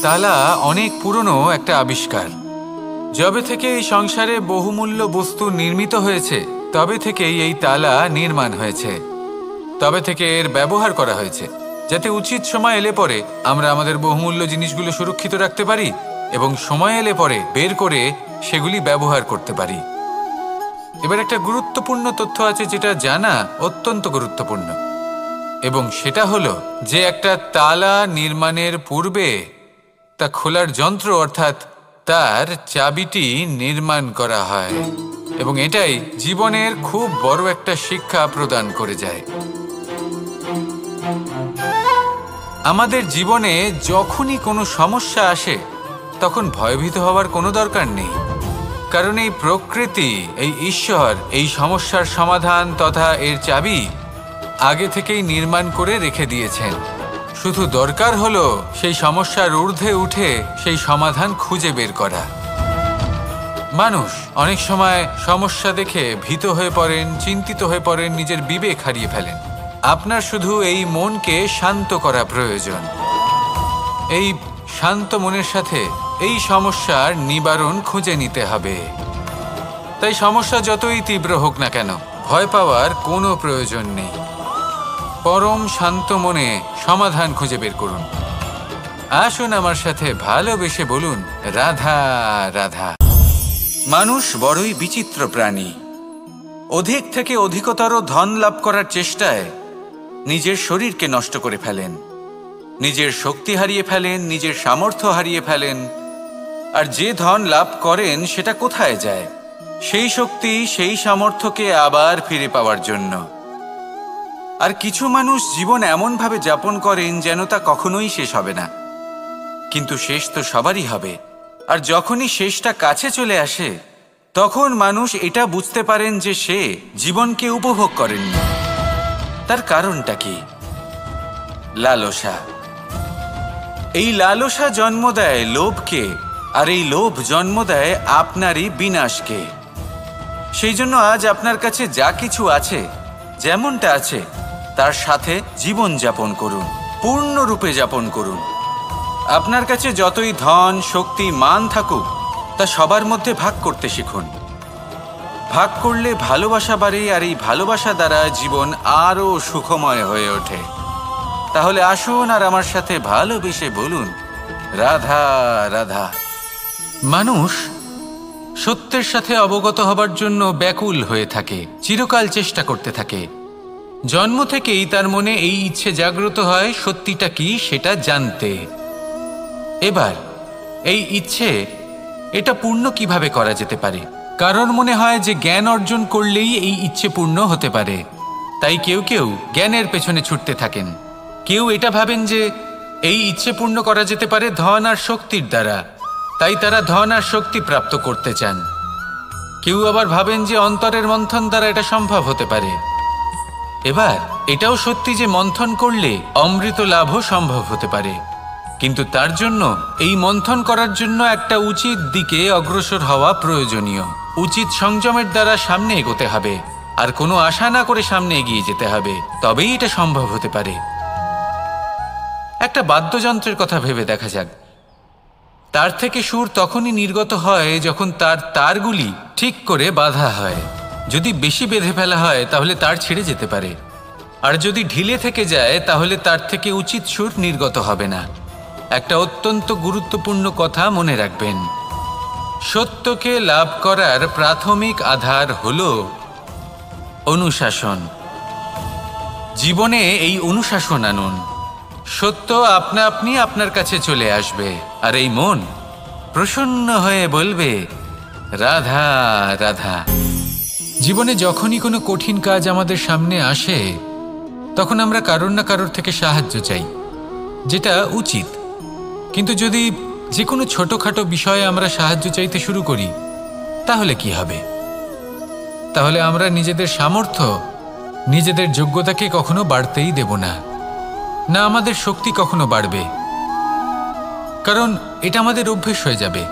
তালা অনেক পুরনো একটা আবিষ্কার। যবে থেকে এই সংসারে বহুমূল্য বস্তু নির্মিত হয়েছে তবে থেকেই এই তালা নির্মাণ হয়েছে, তবে থেকে এর ব্যবহার করা হয়েছে, যাতে উচিত সময় এলে পরে আমরা আমাদের বহুমূল্য জিনিসগুলো সুরক্ষিত রাখতে পারি এবং সময় এলে পরে বের করে সেগুলি ব্যবহার করতে পারি। এবার একটা গুরুত্বপূর্ণ তথ্য আছে যেটা জানা অত্যন্ত গুরুত্বপূর্ণ, এবং সেটা হলো যে একটা তালা নির্মাণের পূর্বে তা খোলার যন্ত্র অর্থাৎ তার চাবিটি নির্মাণ করা হয়, এবং এটাই জীবনের খুব বড় একটা শিক্ষা প্রদান করে যায়। আমাদের জীবনে যখনই কোনো সমস্যা আসে তখন ভয়ভীত হওয়ার কোনো দরকার নেই, কারণ এই প্রকৃতি, এই ঈশ্বর এই সমস্যার সমাধান তথা এর চাবি আগে থেকেই নির্মাণ করে রেখে দিয়েছেন। শুধু দরকার হলো সেই সমস্যার ঊর্ধ্বে উঠে সেই সমাধান খুঁজে বের করা। মানুষ অনেক সময় সমস্যা দেখে ভীত হয়ে পড়েন, চিন্তিত হয়ে পড়েন, নিজের বিবেক হারিয়ে ফেলেন। আপনার শুধু এই মনকে শান্ত করা প্রয়োজন। এই শান্ত মনের সাথে এই সমস্যার নিবারণ খুঁজে নিতে হবে। তাই সমস্যা যতই তীব্র হোক না কেন ভয় পাওয়ার কোনো প্রয়োজন নেই। পরম শান্ত মনে সমাধান খুঁজে বের করুন। আসুন আমার সাথে ভালোবেসে বলুন, রাধা রাধা। মানুষ বড়ই বিচিত্র প্রাণী। অধিক থেকে অধিকতর ধন লাভ করার চেষ্টায় নিজের শরীরকে নষ্ট করে ফেলেন, নিজের শক্তি হারিয়ে ফেলেন, নিজের সামর্থ্য হারিয়ে ফেলেন। আর যে ধন লাভ করেন সেটা কোথায় যায়? সেই শক্তি, সেই সামর্থ্যকে আবার ফিরে পাওয়ার জন্য। আর কিছু মানুষ জীবন এমনভাবে যাপন করেন যেন তা কখনোই শেষ হবে না, কিন্তু শেষ তো সবারই হবে। আর যখনই শেষটা কাছে চলে আসে তখন মানুষ এটা বুঝতে পারেন যে সে জীবনকে উপভোগ করেননি। তার কারণটা কি? লালসা। এই লালসা জন্ম দেয় লোভকে, আর এই লোভ জন্ম দেয় আপনারই বিনাশকে। সেই জন্য আজ আপনার কাছে যা কিছু আছে, যেমনটা আছে তার সাথে জীবন যাপন করুন, পূর্ণরূপে যাপন করুন। আপনার কাছে যতই ধন, শক্তি, মান থাকুক তা সবার মধ্যে ভাগ করতে শিখুন। ভাগ করলে ভালোবাসা বাড়ে, আর এই ভালোবাসা দ্বারা জীবন আরও সুখময় হয়ে ওঠে। তাহলে আসুন আর আমার সাথে ভালোবেসে বলুন, রাধা রাধা। মানুষ সত্যের সাথে অবগত হবার জন্য ব্যাকুল হয়ে থাকে, চিরকাল চেষ্টা করতে থাকে। জন্ম থেকেই তার মনে এই ইচ্ছে জাগ্রত হয় সত্যিটা কি সেটা জানতে। এবার এই ইচ্ছে এটা পূর্ণ কিভাবে করা যেতে পারে? কারণ মনে হয় যে জ্ঞান অর্জন করলেই এই ইচ্ছে পূর্ণ হতে পারে, তাই কেউ কেউ জ্ঞানের পেছনে ছুটতে থাকেন। কেউ এটা ভাবেন যে এই ইচ্ছে পূর্ণ করা যেতে পারে ধন আর শক্তির দ্বারা, তাই তারা ধন আর শক্তি প্রাপ্ত করতে চান। কেউ আবার ভাবেন যে অন্তরের মন্থন দ্বারা এটা সম্ভব হতে পারে। এবার এটাও সত্যি যে মন্থন করলে অমৃত লাভও সম্ভব হতে পারে, কিন্তু তার জন্য এই মন্থন করার জন্য একটা উচিত দিকে অগ্রসর হওয়া প্রয়োজনীয়। উচিত সংযমের দ্বারা সামনে এগোতে হবে, আর কোনো আশা না করে সামনে এগিয়ে যেতে হবে, তবেই এটা সম্ভব হতে পারে। একটা বাদ্যযন্ত্রের কথা ভেবে দেখা যাক। তার থেকে সুর তখনই নির্গত হয় যখন তার তারগুলি ঠিক করে বাঁধা হয়। যদি বেশি বেঁধে ফেলা হয় তাহলে তার ছিঁড়ে যেতে পারে, আর যদি ঢিলে থেকে যায় তাহলে তার থেকে উচিত সুর নির্গত হবে না। একটা অত্যন্ত গুরুত্বপূর্ণ কথা মনে রাখবেন, সত্যকে লাভ করার প্রাথমিক আধার হল অনুশাসন। জীবনে এই অনুশাসন আনুন, সত্য আপনা আপনি আপনার কাছে চলে আসবে, আর এই মন প্রসন্ন হয়ে বলবে, রাধা রাধা। জীবনে যখনই কোনো কঠিন কাজ আমাদের সামনে আসে তখন আমরা কারোর না কারোর থেকে সাহায্য চাই, যেটা উচিত। কিন্তু যদি যে কোনো ছোটখাটো বিষয়ে আমরা সাহায্য চাইতে শুরু করি তাহলে কি হবে? তাহলে আমরা নিজেদের সামর্থ্য, নিজেদের যোগ্যতাকে কখনো বাড়তেই দেব না, না আমাদের শক্তি কখনো বাড়বে, কারণ এটা আমাদের অভ্যেস হয়ে যাবে।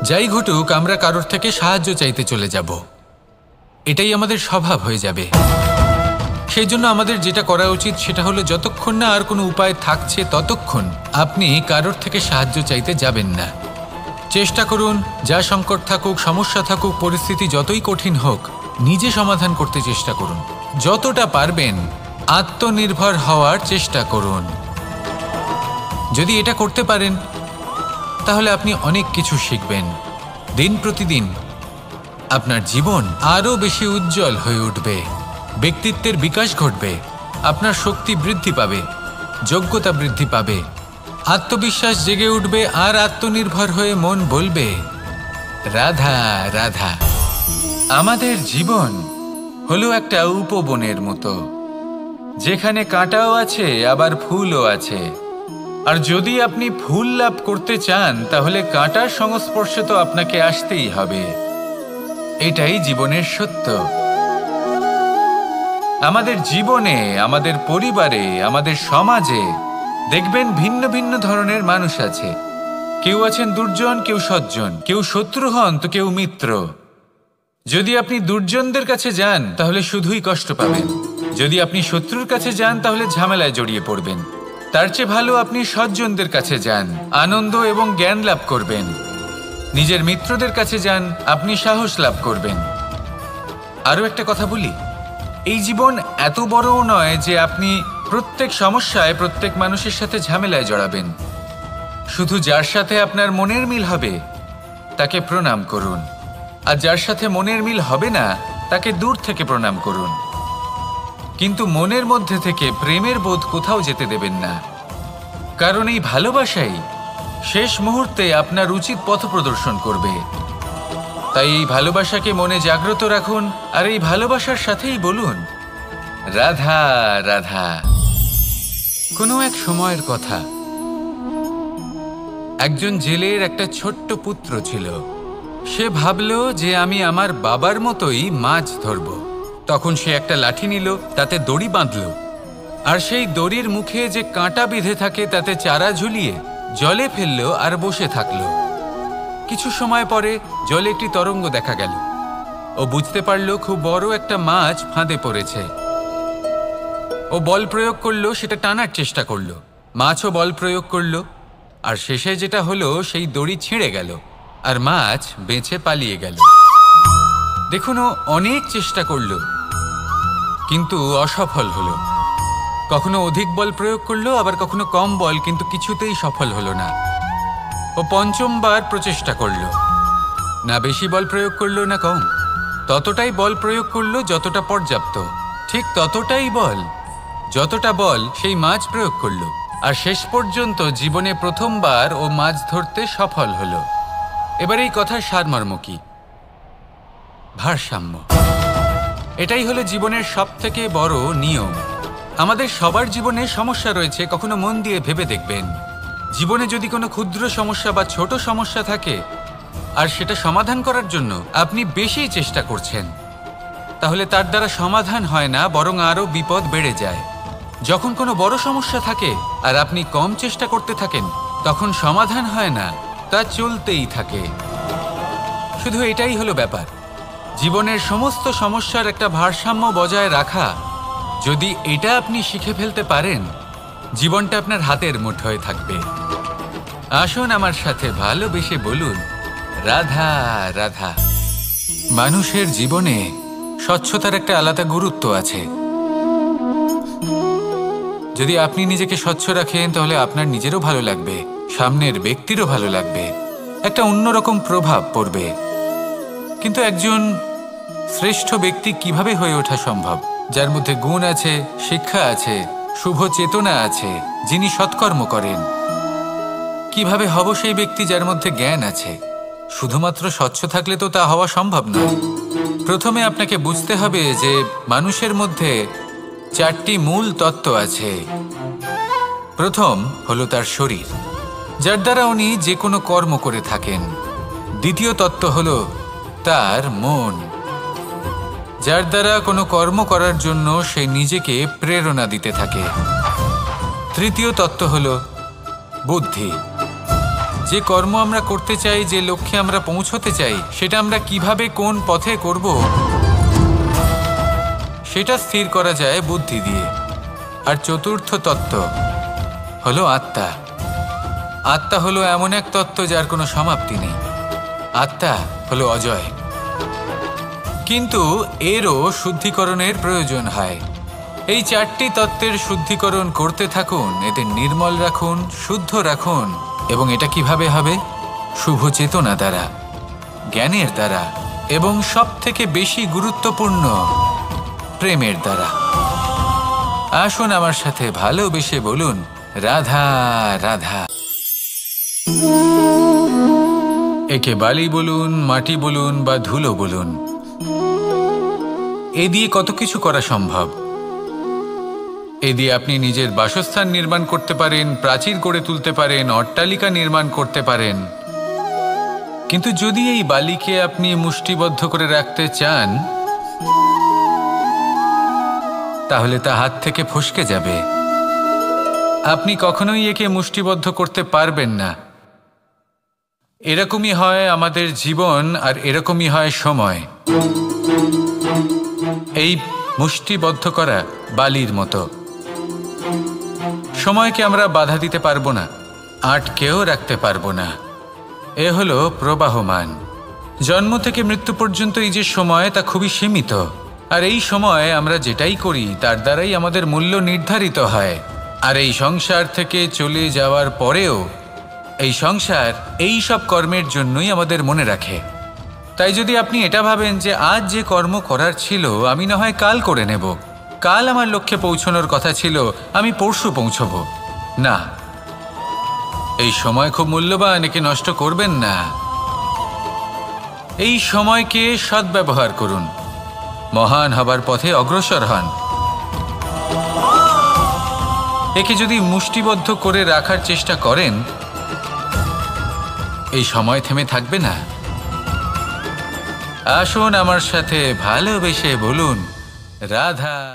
যাই ঘটুক আমরা কারোর থেকে সাহায্য চাইতে চলে যাব, এটাই আমাদের স্বভাব হয়ে যাবে। সেই জন্য আমাদের যেটা করা উচিত সেটা হলো যতক্ষণ না আর কোনো উপায় থাকছে ততক্ষণ আপনি কারোর থেকে সাহায্য চাইতে যাবেন না। চেষ্টা করুন যা সংকট থাকুক, সমস্যা থাকুক, পরিস্থিতি যতই কঠিন হোক, নিজে সমাধান করতে চেষ্টা করুন। যতটা পারবেন আত্মনির্ভর হওয়ার চেষ্টা করুন। যদি এটা করতে পারেন তাহলে আপনি অনেক কিছু শিখবেন। দিন প্রতিদিন আপনার জীবন আরও বেশি উজ্জ্বল হয়ে উঠবে, ব্যক্তিত্বের বিকাশ ঘটবে, আপনার শক্তি বৃদ্ধি পাবে, যোগ্যতা বৃদ্ধি পাবে, আত্মবিশ্বাস জেগে উঠবে, আর আত্মনির্ভর হয়ে মন বলবে, রাধা রাধা। আমাদের জীবন হলো একটা উপবনের মতো, যেখানে কাঁটাও আছে আবার ফুলও আছে। আর যদি আপনি ফুল লাভ করতে চান তাহলে কাঁটার সংস্পর্শে তো আপনাকে আসতেই হবে। এটাই জীবনের সত্য। আমাদের জীবনে, আমাদের পরিবারে, আমাদের সমাজে দেখবেন ভিন্ন ভিন্ন ধরনের মানুষ আছে। কেউ আছেন দুর্জন, কেউ সজ্জন, কেউ শত্রু হন তো কেউ মিত্র। যদি আপনি দুর্জনদের কাছে যান তাহলে শুধুই কষ্ট পাবেন, যদি আপনি শত্রুর কাছে যান তাহলে ঝামেলায় জড়িয়ে পড়বেন। তার চেয়ে ভালো আপনি সজ্জনদের কাছে যান, আনন্দ এবং জ্ঞান লাভ করবেন। নিজের মিত্রদের কাছে যান, আপনি সাহস লাভ করবেন। আরও একটা কথা বলি, এই জীবন এত বড়ও নয় যে আপনি প্রত্যেক সমস্যায় প্রত্যেক মানুষের সাথে ঝামেলায় জড়াবেন। শুধু যার সাথে আপনার মনের মিল হবে তাকে প্রণাম করুন, আর যার সাথে মনের মিল হবে না তাকে দূর থেকে প্রণাম করুন। কিন্তু মনের মধ্যে থেকে প্রেমের বোধ কোথাও যেতে দেবেন না, কারণ এই ভালোবাসাই শেষ মুহূর্তে আপনার উচিত পথ প্রদর্শন করবে। তাই এই ভালোবাসাকে মনে জাগ্রত রাখুন, আর এই ভালোবাসার সাথেই বলুন, রাধা রাধা। কোনো এক সময়ের কথা, একজন জেলের একটা ছোট্ট পুত্র ছিল। সে ভাবল যে আমি আমার বাবার মতোই মাছ ধরব। তখন সে একটা লাঠি নিল, তাতে দড়ি বাঁধল, আর সেই দড়ির মুখে যে কাঁটা বিঁধে থাকে তাতে চারা ঝুলিয়ে জলে ফেলল আর বসে থাকল। কিছু সময় পরে জলে একটি তরঙ্গ দেখা গেল। ও বুঝতে পারল খুব বড় একটা মাছ ফাঁদে পড়েছে। ও বল প্রয়োগ করলো, সেটা টানার চেষ্টা করলো, মাছও বল প্রয়োগ করলো, আর শেষে যেটা হলো সেই দড়ি ছিঁড়ে গেল আর মাছ বেঁচে পালিয়ে গেল। দেখুন, ও অনেক চেষ্টা করলো কিন্তু অসফল হলো। কখনো অধিক বল প্রয়োগ করলো, আবার কখনো কম বল, কিন্তু কিছুতেই সফল হলো না। ও পঞ্চমবার প্রচেষ্টা করলো, না বেশি বল প্রয়োগ করলো না কম, ততটাই বল প্রয়োগ করলো যতটা পর্যাপ্ত, ঠিক ততটাই বল, যতটা বল সেই মাছ প্রয়োগ করলো। আর শেষ পর্যন্ত জীবনে প্রথমবার ও মাছ ধরতে সফল হলো। এবার এই কথার সারমর্ম কি? ভারসাম্য। এটাই হলো জীবনের সবথেকে বড় নিয়ম। আমাদের সবার জীবনে সমস্যা রয়েছে, কখনো মন দিয়ে ভেবে দেখবেন। জীবনে যদি কোনো ক্ষুদ্র সমস্যা বা ছোট সমস্যা থাকে আর সেটা সমাধান করার জন্য আপনি বেশি চেষ্টা করছেন, তাহলে তার দ্বারা সমাধান হয় না, বরং আরও বিপদ বেড়ে যায়। যখন কোনো বড় সমস্যা থাকে আর আপনি কম চেষ্টা করতে থাকেন, তখন সমাধান হয় না, তা চলতেই থাকে। শুধু এটাই হলো ব্যাপার। জীবনের সমস্ত সমস্যার একটা ভারসাম্য বজায় রাখা, যদি এটা আপনি শিখে ফেলতে পারেন, জীবনটা আপনার হাতের মুঠোয় থাকবে। আসুন আমার সাথে ভালোবেসে বলুন, রাধা রাধা। মানুষের জীবনে স্বচ্ছতার একটা আলাদা গুরুত্ব আছে। যদি আপনি নিজেকে স্বচ্ছ রাখেন তাহলে আপনার নিজেরও ভালো লাগবে, সামনের ব্যক্তিরও ভালো লাগবে, একটা অন্যরকম প্রভাব পড়বে। কিন্তু একজন শ্রেষ্ঠ ব্যক্তি কিভাবে হয়ে ওঠা সম্ভব? যার মধ্যে গুণ আছে, শিক্ষা আছে, শুভ চেতনা আছে, যিনি সৎকর্ম করেন। কিভাবে হব সেই ব্যক্তি যার মধ্যে জ্ঞান আছে? শুধুমাত্র স্বচ্ছ থাকলে তো তা হওয়া সম্ভব নয়। প্রথমে আপনাকে বুঝতে হবে যে মানুষের মধ্যে 4টি মূল তত্ত্ব আছে। প্রথম হলো তার শরীর, যার দ্বারা উনি যে কোনো কর্ম করে থাকেন। দ্বিতীয় তত্ত্ব হলো তার মন, যার দ্বারা কোনো কর্ম করার জন্য সে নিজেকে প্রেরণা দিতে থাকে। তৃতীয় তত্ত্ব হলো বুদ্ধি, যে কর্ম আমরা করতে চাই, যে লক্ষ্যে আমরা পৌঁছতে চাই, সেটা আমরা কিভাবে কোন পথে করব সেটা স্থির করা যায় বুদ্ধি দিয়ে। আর চতুর্থ তত্ত্ব হলো আত্মা। আত্মা হলো এমন এক তত্ত্ব যার কোনো সমাপ্তি নেই। আত্মা হলো অজয়। কিন্তু এরও শুদ্ধিকরণের প্রয়োজন হয়। এই চারটি তত্ত্বের শুদ্ধিকরণ করতে থাকুন, এদের নির্মল রাখুন, শুদ্ধ রাখুন। এবং এটা কিভাবে হবে? শুভ চেতনা দ্বারা, জ্ঞানের দ্বারা, এবং সবথেকে বেশি গুরুত্বপূর্ণ প্রেমের দ্বারা। আসুন আমার সাথে ভালোবেসে বলুন, রাধা রাধা। একে বালি বলুন, মাটি বলুন বা ধুলো বলুন, এ দিয়ে কত কিছু করা সম্ভব। এ দিয়ে আপনি নিজের বাসস্থান নির্মাণ করতে পারেন, প্রাচীর গড়ে তুলতে পারেন, অট্টালিকা নির্মাণ করতে পারেন। কিন্তু যদি এই বালিকে আপনি মুষ্টিবদ্ধ করে রাখতে চান, তাহলে তা হাত থেকে ফসকে যাবে। আপনি কখনোই একে মুষ্টিবদ্ধ করতে পারবেন না। এরকমই হয় আমাদের জীবন, আর এরকমই হয় সময়। এই মুষ্টিবদ্ধ করা বালির মতো। সময়কে আমরা বাধা দিতে পারবো না, আটকেও রাখতে পারবো না। এ হলো প্রবাহমান। জন্ম থেকে মৃত্যু পর্যন্ত এই যে সময়, তা খুবই সীমিত। আর এই সময় আমরা যেটাই করি তার দ্বারাই আমাদের মূল্য নির্ধারিত হয়। আর এই সংসার থেকে চলে যাওয়ার পরেও এই সংসার এই সব কর্মের জন্যই আমাদের মনে রাখে। তাই যদি আপনি এটা ভাবেন যে আজ যে কর্ম করার ছিল আমি না হয় কাল করে নেব, কাল আমার লক্ষ্যে পৌঁছানোর কথা ছিল আমি পরশু পৌঁছবো, না, এই সময় খুব মূল্যবান, একে নষ্ট করবেন না। এই সময়কে সদ্ব্যবহার করুন, মহান হবার পথে অগ্রসর হন। একে যদি মুষ্টিবদ্ধ করে রাখার চেষ্টা করেন, এই সময় থেমে থাকবে না। আসুন আমার সাথে ভালোবেসে বলুন, রাধা।